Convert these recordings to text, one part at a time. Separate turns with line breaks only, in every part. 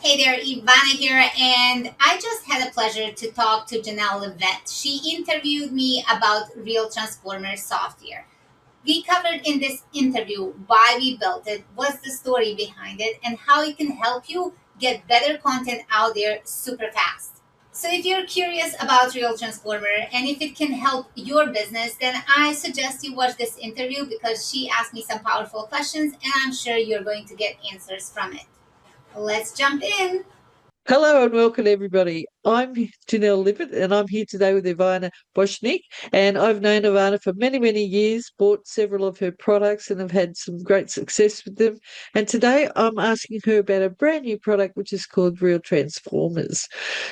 Hey there, Ivana here, and I just had a pleasure to talk to Jenelle Livet. She interviewed me about ReelTransformer software. We covered in this interview why we built it, what's the story behind it, and how it can help you get better content out there super fast. So if you're curious about ReelTransformer and if it can help your business, then I suggest you watch this interview because she asked me some powerful questions and I'm sure you're going to get answers from it. Let's jump in.
Hello and welcome everybody. I'm Jenelle Livet and I'm here today with Ivana Bosnjak, and I've known Ivana for many, many years, bought several of her products and have had some great success with them. And today I'm asking her about a brand new product which is called ReelTransformers.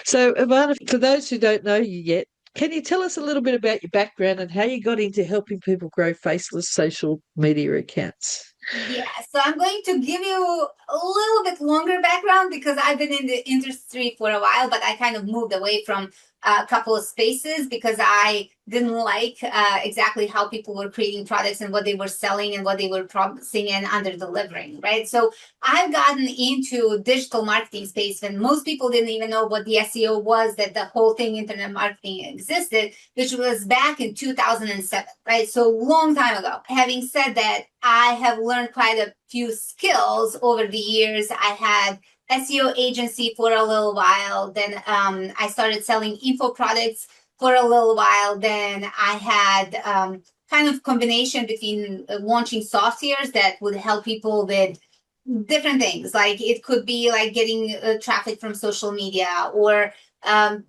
So Ivana, for those who don't know you yet, can you tell us a little bit about your background and how you got into helping people grow faceless social media accounts?
Yeah, so I'm going to give you a little bit longer background because I've been in the industry for a while, but I kind of moved away from a couple of spaces because I didn't like exactly how people were creating products and what they were selling and what they were promising and under delivering, right? So I've gotten into digital marketing space when most people didn't even know what the SEO was, that the whole thing, internet marketing, existed, which was back in 2007, right? So long time ago. Having said that, I have learned quite a few skills over the years. I had SEO agency for a little while. Then I started selling info products for a little while. Then I had kind of combination between launching softwares that would help people with different things. Like it could be like getting traffic from social media or,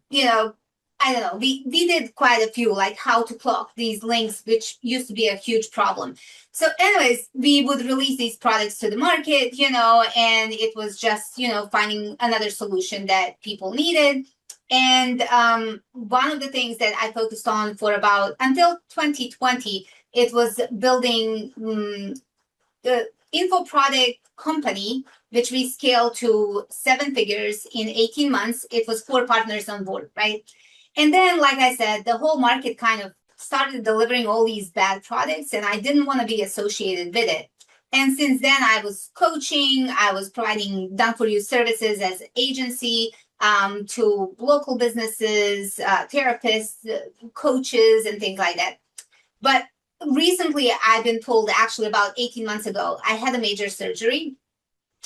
you know, I don't know. We did quite a few, like how to clock these links, which used to be a huge problem. So, anyways, we would release these products to the market, and it was just, finding another solution that people needed. And one of the things that I focused on for about until 2020, it was building the info product company, which we scaled to seven figures in 18 months. It was four partners on board, right? And then, like I said, the whole market kind of started delivering all these bad products, and I didn't want to be associated with it. And since then, I was coaching, I was providing done for you services as agency to local businesses, therapists, coaches, and things like that. But recently, I've been told actually about 18 months ago, I had a major surgery.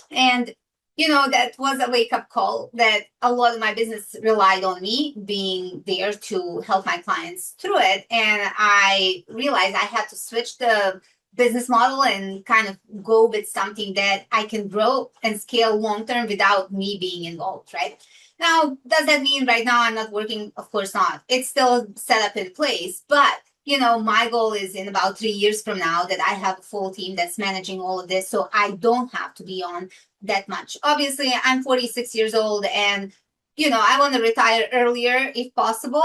And that was a wake up call that a lot of my business relied on me being there to help my clients through it. And I realized I had to switch the business model and kind of go with something that I can grow and scale long term without me being involved, right? Now, does that mean right now I'm not working? Of course not. It's still set up in place, but my goal is in about 3 years from now that I have a full team that's managing all of this. So I don't have to be on that much. Obviously, I'm 46 years old and, I want to retire earlier if possible.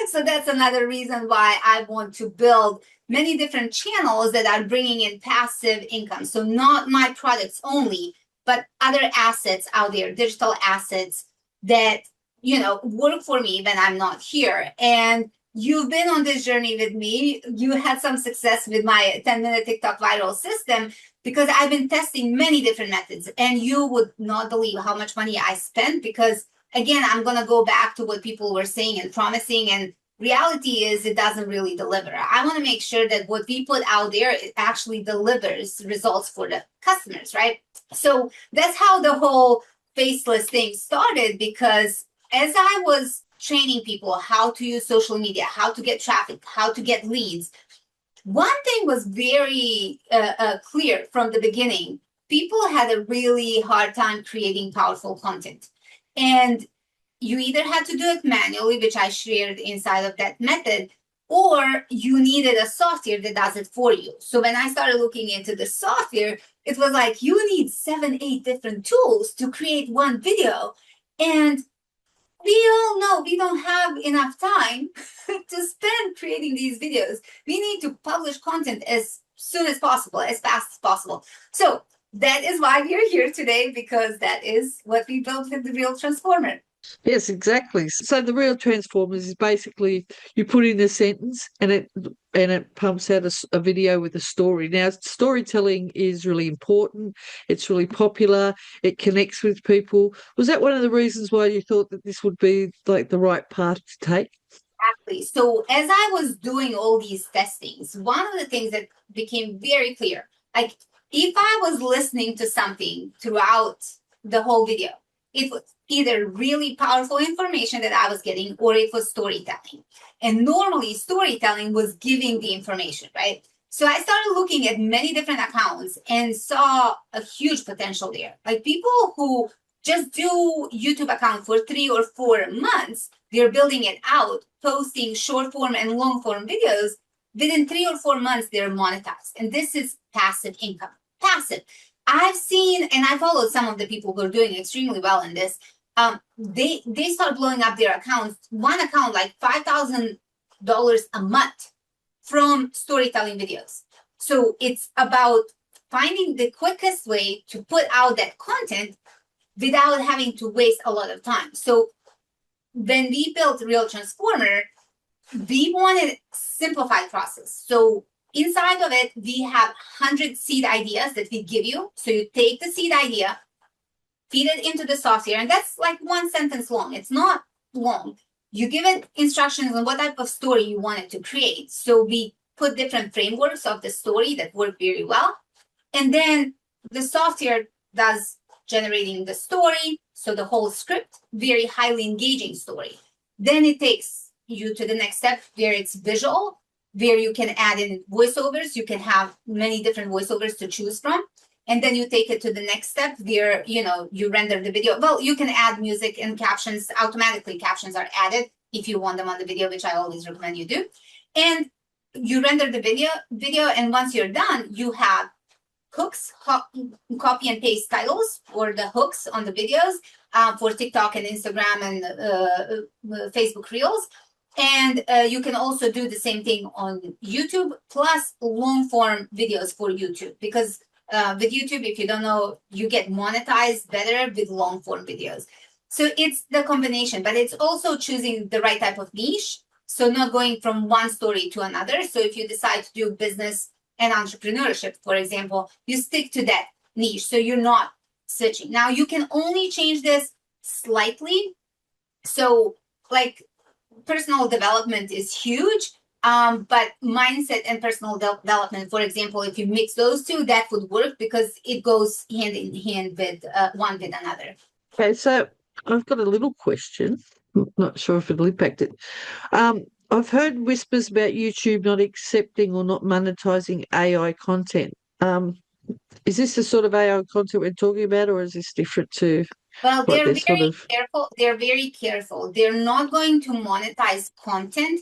So that's another reason why I want to build many different channels that are bringing in passive income. So not my products only, but other assets out there, digital assets that, work for me when I'm not here. And you've been on this journey with me. You had some success with my 10-minute TikTok viral system because I've been testing many different methods, and you would not believe how much money I spent because, again, I'm going to go back to what people were saying and promising, and reality is it doesn't really deliver. I want to make sure that what we put out there, it actually delivers results for the customers, right? So that's how the whole faceless thing started, because as I was training people how to use social media, how to get traffic, how to get leads, one thing was very clear from the beginning. People had a really hard time creating powerful content. And you either had to do it manually, which I shared inside of that method, or you needed a software that does it for you. So when I started looking into the software, it was like you need 7, 8 different tools to create one video. And we all know we don't have enough time to spend creating these videos. We need to publish content as soon as possible, as fast as possible. So that is why we're here today, because that is what we built with the ReelTransformer.
Yes, exactly. So the real transformers is basically you put in a sentence and it pumps out a video with a story. Now, storytelling is really important. It's really popular. It connects with people. Was that one of the reasons why you thought that this would be like the right path to take?
Exactly. So as I was doing all these testings, one of the things that became very clear, like if I was listening to something throughout the whole video, it was either really powerful information that I was getting or it was storytelling. And normally storytelling was giving the information, right? So I started looking at many different accounts and saw a huge potential there. Like people who just do YouTube account for 3 or 4 months, they're building it out, posting short form and long form videos. Within 3 or 4 months, they're monetized. And this is passive income. Passive. I've seen, and I followed some of the people who are doing extremely well in this. They start blowing up their accounts. One account like $5,000 a month from storytelling videos. So it's about finding the quickest way to put out that content without having to waste a lot of time. So when we built ReelTransformer, we wanted simplified process. So inside of it, we have 100 seed ideas that we give you. So you take the seed idea, feed it into the software, and that's like one sentence long. It's not long. You give it instructions on what type of story you want it to create. So we put different frameworks of the story that work very well. And then the software does generating the story, so the whole script, very highly engaging story. Then it takes you to the next step where it's visual, where you can add in voiceovers. You can have many different voiceovers to choose from. And then you take it to the next step where, you render the video. Well, you can add music and captions. Automatically captions are added if you want them on the video, which I always recommend you do. And you render the video, and once you're done, you have hooks, copy and paste titles or the hooks on the videos for TikTok and Instagram and Facebook Reels. And you can also do the same thing on YouTube, plus long form videos for YouTube. Because with YouTube, if you don't know, you get monetized better with long form videos. So it's the combination, but it's also choosing the right type of niche. So not going from one story to another. So if you decide to do business and entrepreneurship, for example, you stick to that niche. So you're not switching. Now you can only change this slightly. So like personal development is huge, but mindset and personal development, for example, if you mix those two, that would work because it goes hand in hand with one with another.
Okay, so I've got a little question. Not sure if it'll impact it. I've heard whispers about YouTube not accepting or not monetizing AI content. Is this the sort of AI content we're talking about, or is this different to
Well,
what
they're
they're sort
very
of?
careful. They're very careful. They're not going to monetize content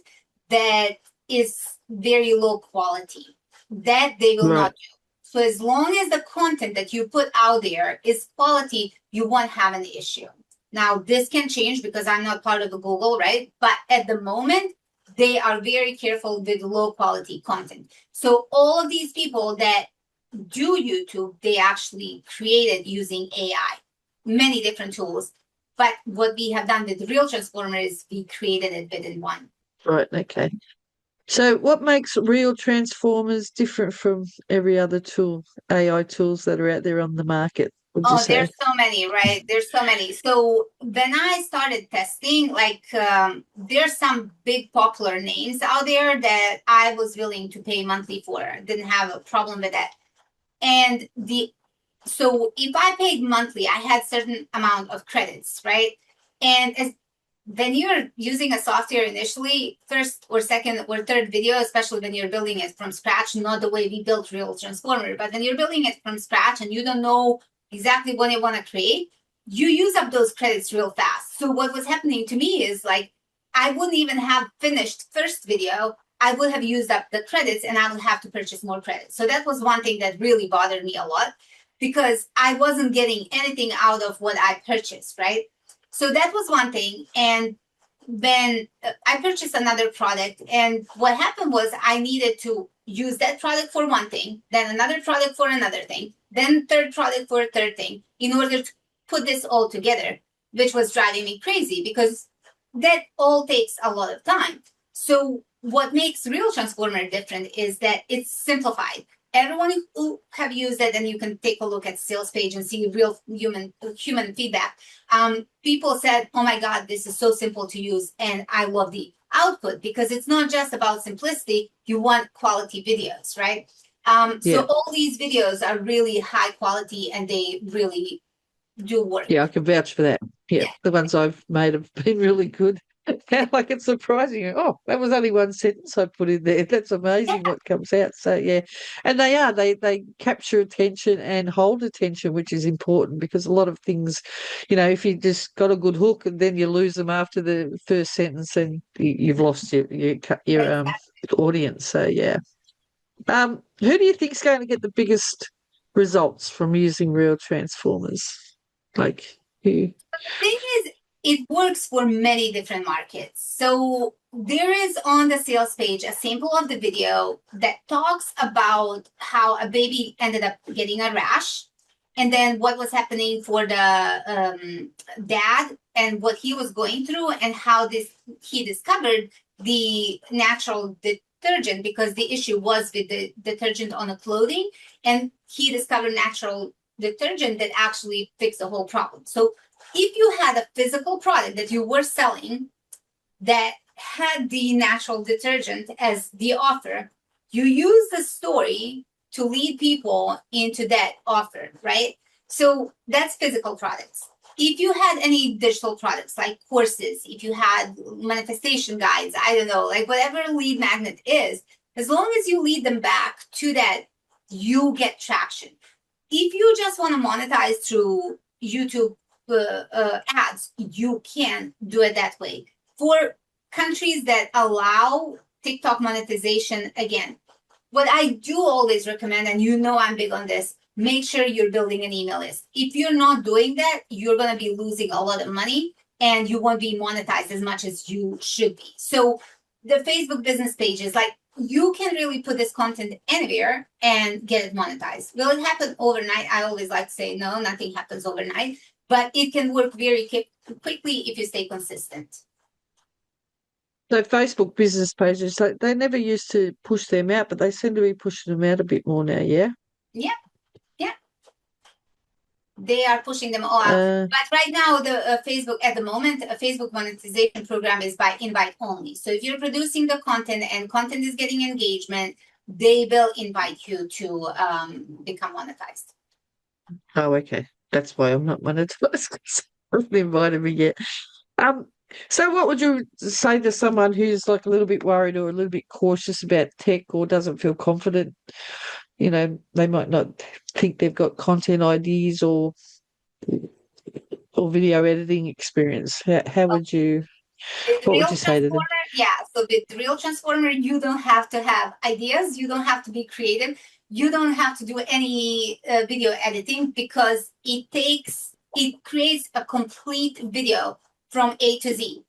that is very low quality. That they will
Right.
not do. So as long as the content that you put out there is quality, you won't have an issue. Now, this can change because I'm not part of the Google, right? But at the moment, they are very careful with low quality content. So all of these people that do YouTube, they actually created using AI, many different tools. But what we have done with ReelTransformer is we created it within one.
Right. Okay. So, what makes real transformers different from every other tool, AI tools that are out there on the market? Would you
Oh,
say?
there's so many, right? There's so many. So when I started testing, there's some big popular names out there that I was willing to pay monthly for. Didn't have a problem with that. And so if I paid monthly, I had certain amount of credits, right? And when you're using a software initially, first or second or third video, especially when you're building it from scratch, not the way we built ReelTransformer, but when you're building it from scratch and you don't know exactly what you want to create, you use up those credits real fast. So what was happening to me is like, I wouldn't even have finished first video. I would have used up the credits and I would have to purchase more credits. So that was one thing that really bothered me a lot because I wasn't getting anything out of what I purchased, right? So that was one thing. And then I purchased another product. And what happened was I needed to use that product for one thing, then another product for another thing, then third product for a third thing in order to put this all together. which was driving me crazy because that all takes a lot of time. So what makes ReelTransformer different is that it's simplified. Everyone who have used it, and you can take a look at sales page and see real human feedback. People said, "Oh my God, this is so simple to use," and I love the output because it's not just about simplicity. You want quality videos, right? So all these videos are really high quality, and they really do work.
Yeah, I can vouch for that. Yeah, the ones I've made have been really good. Like it's surprising. Oh, that was only one sentence I put in there. That's amazing what comes out. So yeah, and they capture attention and hold attention, which is important because a lot of things, if you just got a good hook and then you lose them after the first sentence, and you've lost your audience. So yeah, who do you think is going to get the biggest results from using Real Transformers? Like who?
The thing is, it works for many different markets. So there is on the sales page a sample of the video that talks about how a baby ended up getting a rash, and then what was happening for the dad and what he was going through, and how he discovered the natural detergent because the issue was with the detergent on the clothing, and he discovered natural detergent that actually fixed the whole problem. So if you had a physical product that you were selling that had the natural detergent as the offer, you use the story to lead people into that offer, right? So that's physical products. If you had any digital products like courses, if you had manifestation guides, I don't know, like whatever lead magnet is, as long as you lead them back to that, you get traction. If you just want to monetize through YouTube ads, you can do it that way. For countries that allow TikTok monetization, again, what I do always recommend, and I'm big on this, make sure you're building an email list. If you're not doing that, you're going to be losing a lot of money and you won't be monetized as much as you should be. So the Facebook business pages, like, you can really put this content anywhere and get it monetized. Will it happen overnight? I always like to say no, nothing happens overnight, but it can work very quickly if you stay consistent.
So Facebook business pages, they never used to push them out, but they seem to be pushing them out a bit more now, yeah?
Yeah. They are pushing them all out. But right now, the Facebook, at the moment, a Facebook monetization program is by invite only. So if you're producing the content and content is getting engagement, they will invite you to become monetized.
Oh, okay. That's why I'm not monetized because they haven't invited me yet. So what would you say to someone who's like a little bit worried or a little bit cautious about tech or doesn't feel confident? They might not think they've got content ideas or video editing experience. How would you, what would you say to them?
Yeah, so with ReelTransformer, you don't have to have ideas. You don't have to be creative. You don't have to do any video editing because it creates a complete video from A to Z.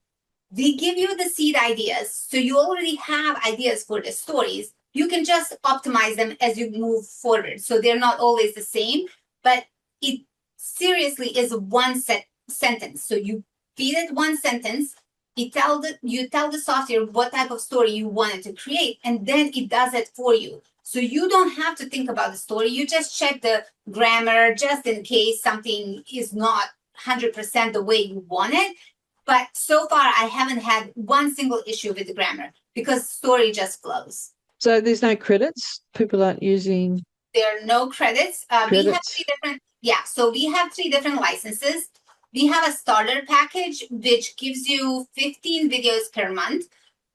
We give you the seed ideas, so you already have ideas for the stories. You can just optimize them as you move forward. So they're not always the same, but it seriously is one sentence. So you feed it one sentence, you tell the software what type of story you wanted to create, and then it does it for you. So you don't have to think about the story. You just check the grammar just in case something is not 100% the way you want it. But so far, I haven't had one single issue with the grammar because story just flows.
So there's no credits? People aren't using...
There are no credits. We have three different... Yeah, so we have 3 different licenses. We have a starter package, which gives you 15 videos per month.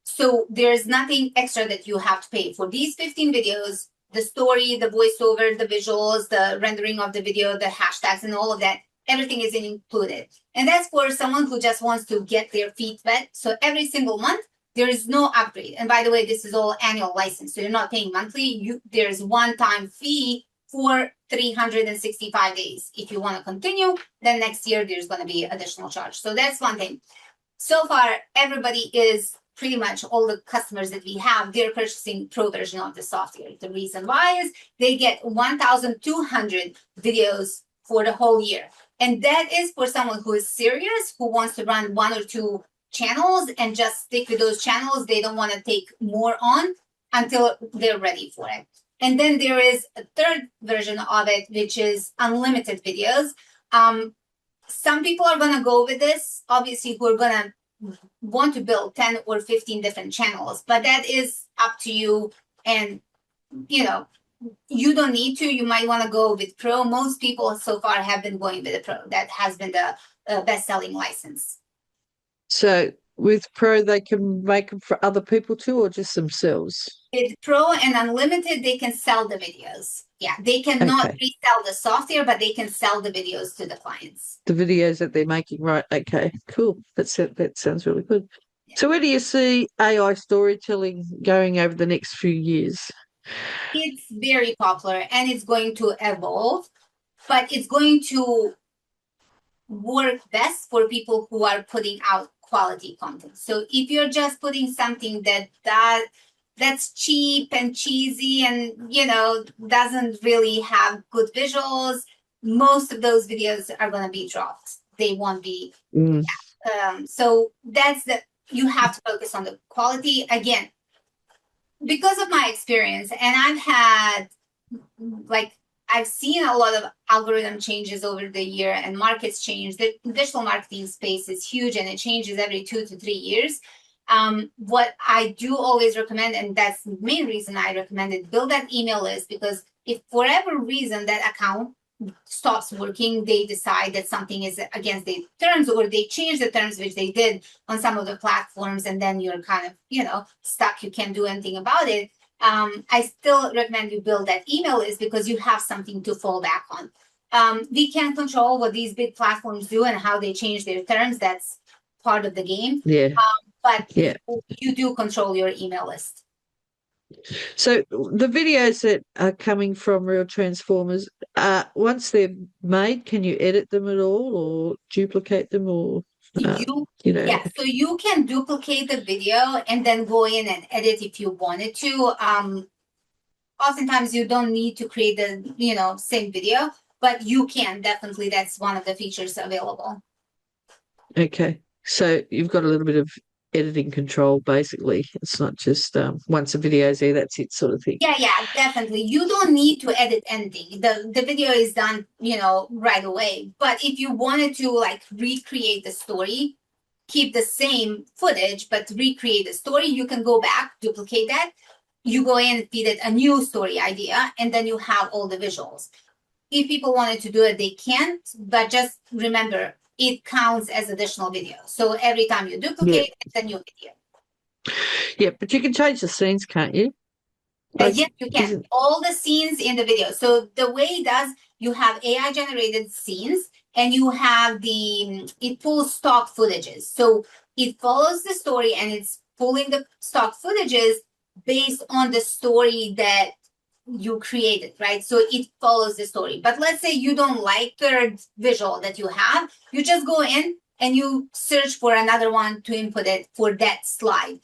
So there's nothing extra that you have to pay. For these 15 videos, the story, the voiceover, the visuals, the rendering of the video, the hashtags, and all of that, everything is included. And that's for someone who just wants to get their feet wet. So every single month, there is no upgrade. And by the way, this is all annual license. So you're not paying monthly. There's one-time fee for 365 days. If you want to continue, then next year there's going to be additional charge. So that's one thing. So far, everybody is pretty much all the customers that we have, they're purchasing pro version of the software. The reason why is they get 1,200 videos for the whole year. And that is for someone who is serious, who wants to run 1 or 2 channels and just stick with those channels. They don't want to take more on until they're ready for it. And then there is a third version of it, which is unlimited videos. Some people are going to go with this, obviously, who are going to want to build 10 or 15 different channels, but that is up to you. And, you know, you don't need to. You might want to go with Pro. Most people so far have been going with the Pro. That has been the best-selling license.
So with Pro, they can make them for other people too, or just themselves?
With Pro and Unlimited, they can sell the videos. Yeah, they cannot resell the software, but they can sell the videos to the clients.
The videos that they're making, right? Okay, cool. That sounds really good. Yeah. So where do you see AI storytelling going over the next few years?
It's very popular and it's going to evolve, but it's going to work best for people who are putting out quality content. So if you're just putting something that's cheap and cheesy and, you know, doesn't really have good visuals, most of those videos are going to be dropped. They won't be. So you have to focus on the quality. Again, because of my experience, and I've seen a lot of algorithm changes over the year and markets change. The digital marketing space is huge and it changes every 2 to 3 years. What I do always recommend, and that's the main reason I recommend it, build that email list, because if for whatever reason that account stops working, they decide that something is against the terms, or they change the terms, which they did on some of the platforms, and then you're kind of, you know, stuck. You can't do anything about it. I still recommend you build that email list because you have something to fall back on. We can't control what these big platforms do and how they change their terms. That's part of the game. But you do control your email list.
So the videos that are coming from ReelTransformers, once they're made, can you edit them at all or duplicate them, or
Yeah, so you can duplicate the video and then go in and edit if you wanted to. Oftentimes you don't need to create the, you know, same video, but you can definitely. That's one of the features available.
Okay, so you've got a little bit of editing control, basically. It's not just once a video's there, that's it, sort of thing.
Yeah, definitely. You don't need to edit anything. The video is done, you know, right away. But if you wanted to like recreate the story, keep the same footage, but recreate the story, you can go back, duplicate that. You go in, feed it a new story idea, and then you have all the visuals. If people wanted to do it, they can't, but just remember, it counts as additional video. So every time you duplicate, it's a new video.
Yeah, but you can change the scenes, can't you?
Yes, you can. All the scenes in the video. So the way it does, you have AI generated scenes and you have it pulls stock footages. So it follows the story and it's pulling the stock footages based on the story that you created, right? So it follows the story. But let's say you don't like the visual that you have, you just go in and you search for another one to input it for that slide.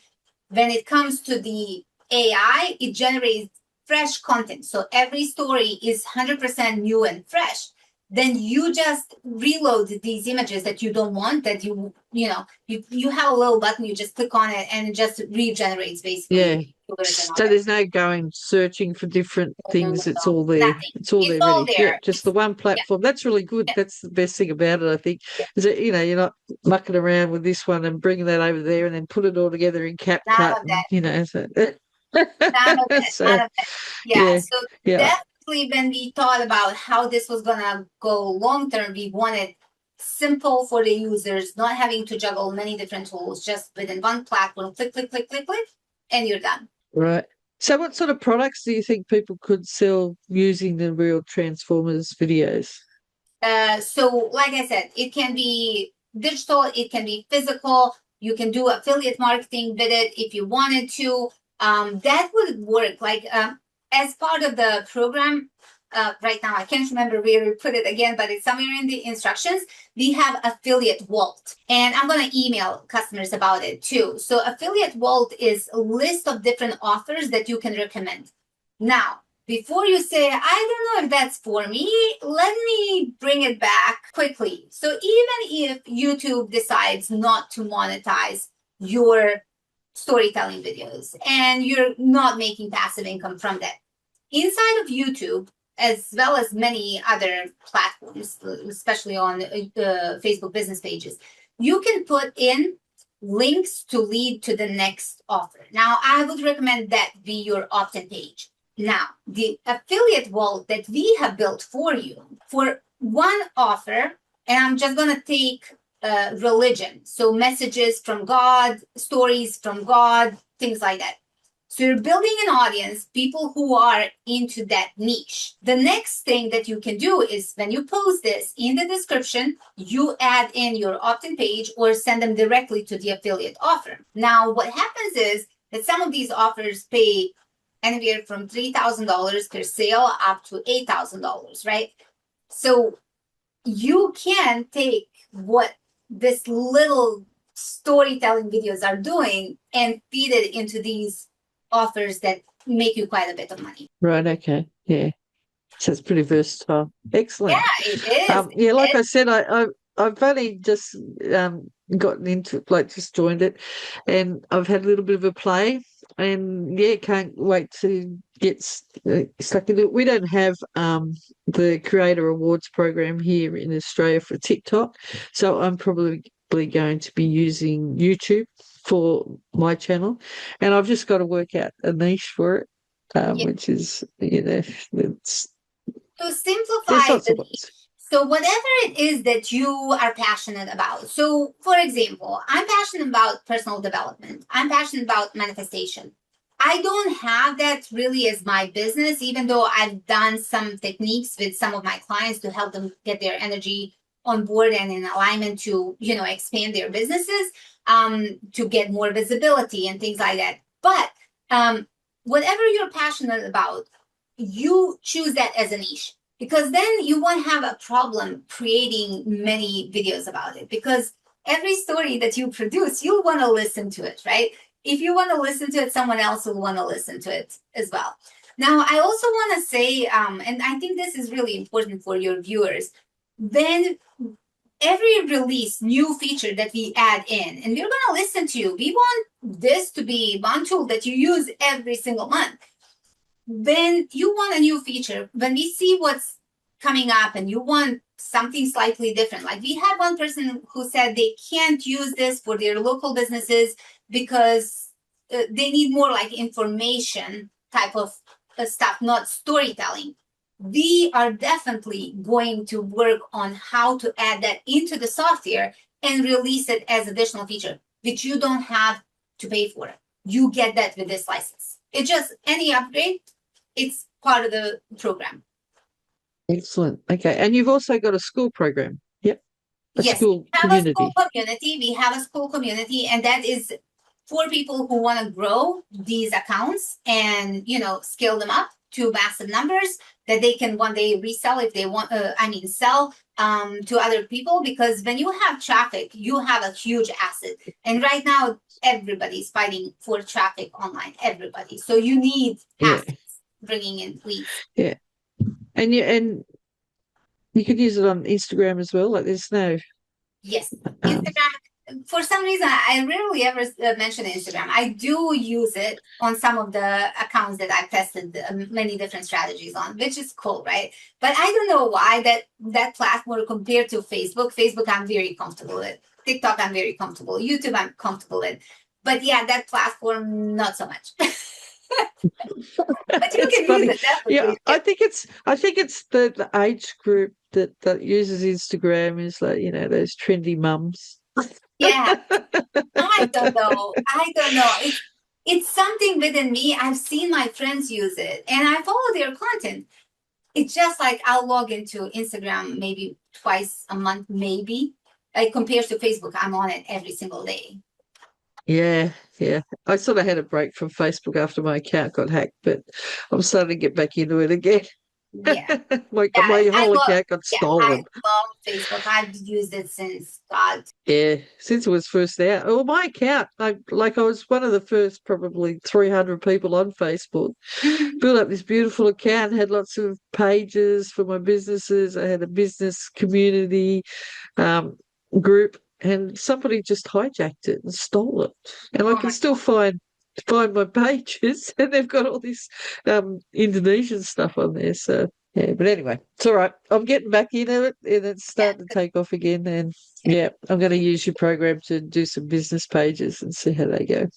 When it comes to the AI, it generates fresh content. So every story is 100% new and fresh. Then you just reload these images that you don't want, that you have a little button, you just click on it and it just regenerates basically.
Yeah. So there's no going searching for different things. It's all there.
Nothing.
It's all there ready.
There.
Yeah, just the one platform. That's really good. That's the best thing about it, I think. Is that, you know, you're not mucking around with this one and bringing that over there and then put it all together in CapCut. You know, so.
None of that. Yeah. So definitely when we thought about how this was gonna go long term, we wanted simple for the users, not having to juggle many different tools, just within one platform, click, and you're done.
Right. So what sort of products do you think people could sell using the ReelTransformers videos?
So like I said, it can be digital, it can be physical. You can do affiliate marketing with it if you wanted to. That would work. Like as part of the program, right now I can't remember where we put it again, but it's somewhere in the instructions. We have affiliate vault, and I'm going to email customers about it too. So affiliate vault is a list of different offers that you can recommend. Now, before you say, I don't know if that's for me, let me bring it back quickly. So even if YouTube decides not to monetize your storytelling videos and you're not making passive income from that, inside of YouTube, as well as many other platforms, especially on Facebook business pages, you can put in links to lead to the next offer. Now, I would recommend that be your opt-in page. Now, the affiliate wall that we have built for you for one offer, and I'm just going to take religion, so messages from God, stories from God, things like that. So you're building an audience, people who are into that niche. The next thing that you can do is when you post this in the description, you add in your opt-in page or send them directly to the affiliate offer. Now, what happens is that some of these offers pay anywhere from $3,000 per sale up to $8,000, right? So you can take what this little storytelling videos are doing and feed it into these offers that make you quite a bit of money.
Right. Okay. Yeah. So it's pretty versatile. Excellent.
Yeah, it is.
Yeah, like I said, I've only just gotten into like just joined it, and I've had a little bit of a play, and yeah, can't wait to get stuck into it. We don't have the Creator Awards program here in Australia for TikTok, so I'm probably going to be using YouTube for my channel, and I've just got to work out a niche for it,
Yeah.
which is it's
To simplify
there's lots
the
of
niche.
ways.
So whatever it is that you are passionate about. So for example, I'm passionate about personal development. I'm passionate about manifestation. I don't have that really as my business, even though I've done some techniques with some of my clients to help them get their energy on board and in alignment to, expand their businesses, to get more visibility and things like that. But whatever you're passionate about, you choose that as a niche, because then you won't have a problem creating many videos about it, because every story that you produce, you'll want to listen to it, right? If you want to listen to it, someone else will want to listen to it as well. Now, I also want to say, and I think this is really important for your viewers, then every release, new feature that we add in, and we're going to listen to you. We want this to be one tool that you use every single month. Then you want a new feature. When we see what's coming up and you want something slightly different, like we had one person who said they can't use this for their local businesses because they need more like information type of stuff, not storytelling. We are definitely going to work on how to add that into the software and release it as additional feature, which you don't have to pay for. You get that with this license. It's just any upgrade, it's part of the program.
Excellent. Okay. And you've also got a school program. Yep. A
Yes,
school
we have
community.
a school community. We have a school community, and that is for people who want to grow these accounts and, scale them up to massive numbers that they can one day resell if they want, sell to other people. Because when you have traffic, you have a huge asset. And right now, everybody's fighting for traffic online, everybody. So you need assets bringing in leads.
Yeah. And you can use it on Instagram as well. Like there's no.
Yes, Instagram. For some reason, I rarely ever mention Instagram. I do use it on some of the accounts that I've tested many different strategies on, which is cool, right? But I don't know why that platform compared to Facebook. Facebook, I'm very comfortable with. TikTok, I'm very comfortable. YouTube, I'm comfortable with. But yeah, that platform, not so much. But you can use it, definitely.
Yeah, I think it's the age group that uses Instagram is like, those trendy mums.
Yeah. I don't know. It's something within me. I've seen my friends use it and I follow their content. It's just like I'll log into Instagram maybe twice a month, maybe. Like compared to Facebook, I'm on it every single day.
Yeah, yeah. I sort of had a break from Facebook after my account got hacked, but I'm starting to get back into it again.
Yeah.
My
I
whole
love,
account got
yeah, I
stolen.
love Facebook. I've used it since God.
Yeah, since it was first out. Well, my account, I was one of the first probably 300 people on Facebook.
Mhm.
Built up this beautiful account, had lots of pages for my businesses. I had a business community um, group, and somebody just hijacked it and stole it. And I
Oh
can
my
still find my pages, and they've got all this Indonesian stuff on there. So yeah, but anyway, it's all right. I'm getting back into it, and it's
God.
starting to take off again. And yeah, I'm going to use your program to do some business pages and see how they go.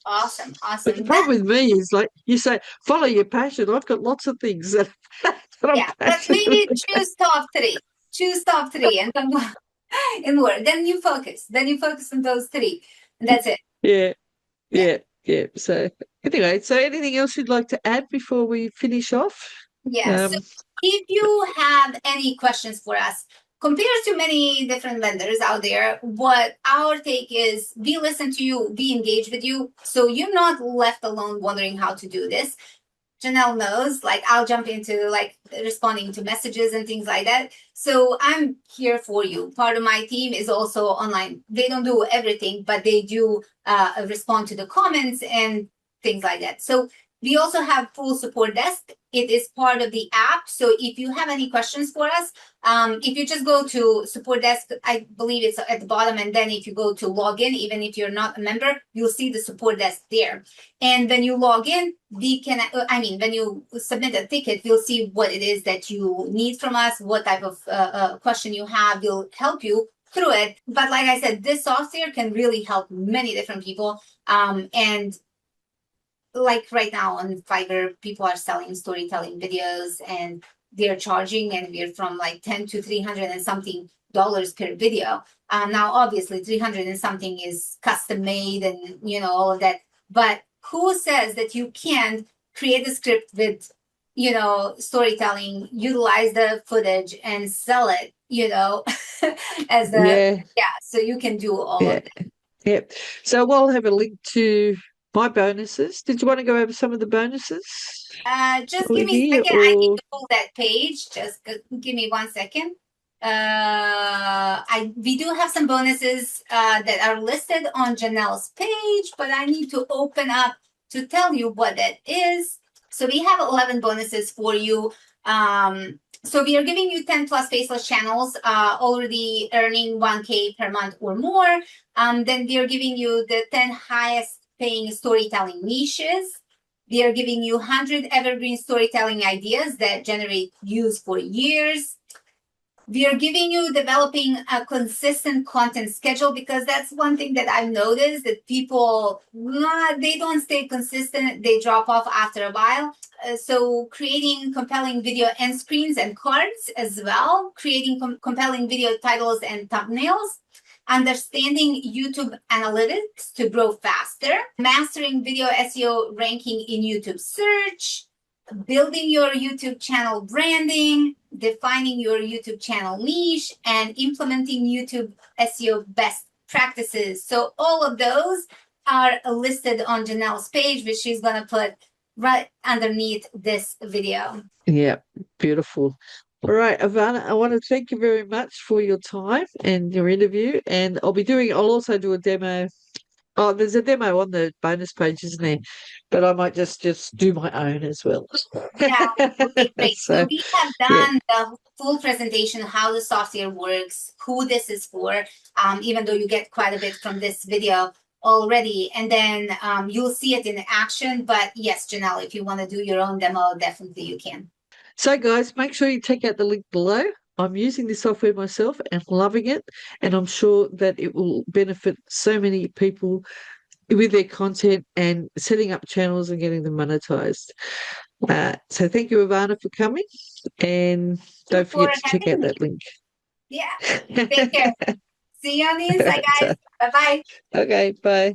Awesome.
But the
Awesome.
problem with me is, like you say, follow your passion. I've got lots of things that, that I'm
Yeah, but
passionate
maybe
about.
choose top three. Choose top three and then in word. Then you focus. Then you focus on those three. And that's it.
Yeah,
Yeah.
yeah. So anyway, so anything else you'd like to add before we finish off?
Yeah. So
Um,
if you have any questions for us, compared to many different vendors out there, what our take is we listen to you, we engage with you. So you're not left alone wondering how to do this. Jenelle knows, like I'll jump into like responding to messages and things like that. So I'm here for you. Part of my team is also online. They don't do everything, but they do respond to the comments and things like that. So we also have full support desk. It is part of the app. So if you have any questions for us, if you just go to support desk, I believe it's at the bottom, and then if you go to login, even if you're not a member, you'll see the support desk there. And when you log in, we can, when you submit a ticket, we'll see what it is that you need from us, what type of question you have. We'll help you through it. But like I said, this software can really help many different people. And like right now on Fiverr, people are selling storytelling videos and they're charging anywhere from like 10 to 300 and something dollars per video. Now, obviously, 300 and something is custom made and, all of that. But who says that you can't create a script with, storytelling, utilize the footage and sell it, as the,
yeah,
yeah, so you can do all
yeah,
of that.
yeah. So we'll have a link to my bonuses. Did you want to go over some of the bonuses
Just
while
give
we're
me a
here,
second. I need
or
to pull that page. Just give me 1 second. We do have some bonuses that are listed on Janelle's page, but I need to open up to tell you what that is. So we have 11 bonuses for you. So we are giving you 10 plus faceless channels, already earning 1K per month or more. Then we are giving you the 10 highest paying storytelling niches. We are giving you 100 evergreen storytelling ideas that generate views for years. We are giving you developing a consistent content schedule, because that's one thing that I've noticed, that people, they don't stay consistent. They drop off after a while. So creating compelling video end screens and cards as well, creating compelling video titles and thumbnails, understanding YouTube analytics to grow faster, mastering video SEO ranking in YouTube search, building your YouTube channel branding, defining your YouTube channel niche, and implementing YouTube SEO best practices. So all of those are listed on Janelle's page, which she's going to put right underneath this video.
yeah, beautiful. All right, Ivana, I want to thank you very much for your time and your interview. And I'll also do a demo. Oh, there's a demo on the bonus page, isn't there? But I might just do my own as well.
That would be great. So
So,
we have
yeah.
done the full presentation, how the software works, who this is for, even though you get quite a bit from this video already. And then you'll see it in action. But yes, Janelle, if you want to do your own demo, definitely you can.
So, guys, make sure you check out the link below. I'm using this software myself and loving it, and I'm sure that it will benefit so many people with their content and setting up channels and getting them monetized. So thank you, Ivana, for coming, and
You
don't
for
forget to check
having
out
me.
that link.
Yeah. Take care. See you on the inside, guys. Bye bye.
Okay, bye.